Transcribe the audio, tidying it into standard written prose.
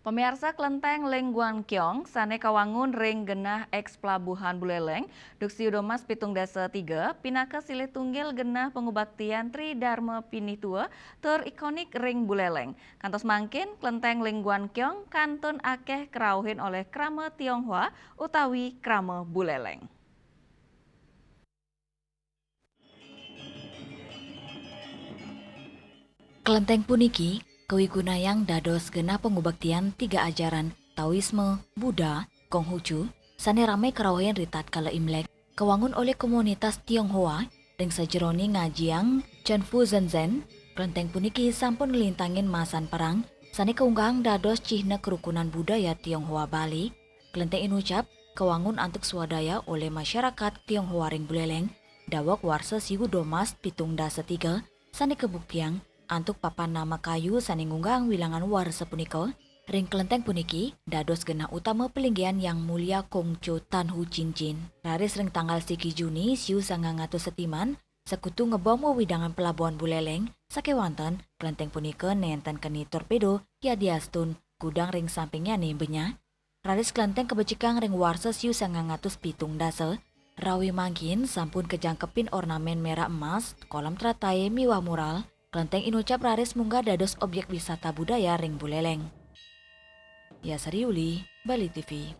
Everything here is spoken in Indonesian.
Pemirsa Klenteng Lengguan Kiong, sane kawangun ring genah eks pelabuhan Buleleng, duksi Udomas Pitung Dasa 3, pinaka silih tunggil genah pengubaktian Tri Dharma Pinitua ter ikonik ring Buleleng. Kantos mangkin, Klenteng Lengguan Kiong kantun akeh kerauhin oleh krama Tionghoa utawi krama Buleleng. Kelenteng puniki kawigunayang dados genah pengubaktian tiga ajaran Taoisme, Buddha, Konghucu, sane rame karawayan ritat kala Imlek, kawangun oleh komunitas Tionghoa ring sajeroni ngajiang Chenfu Zhenzen. Kelenteng puniki sampun ngelintangin masan perang, sane keunggahan dados cihna kerukunan budaya Tionghoa Bali. Kelenteng inucap kawangun antuk swadaya oleh masyarakat Tionghoa ring Buleleng, dawak warsa siu Domas Pitung Dasa 3, sane kebuktiang antuk papan nama kayu sane ngunggang wilangan warsa punika. Ring kelenteng puniki dados genah utama pelinggian yang mulia Kongco Tan Hu Cincin. Raris ring tanggal 1 Juni siu 900 setiman sekutu ngebom wewidangan pelabuhan Buleleng sakewanten kelenteng punika nenten keni torpedo ya diastun gudang ring sampingnya nembenya. Raris kelenteng kebecikang ring warsa siu 907 dasa rawi mangkin sampun kejangkepin ornamen merah emas kolam teratai miwah mural. Kelenteng inucap raris munggah dados objek wisata budaya ring Buleleng. Ya Sariuli, Bali TV.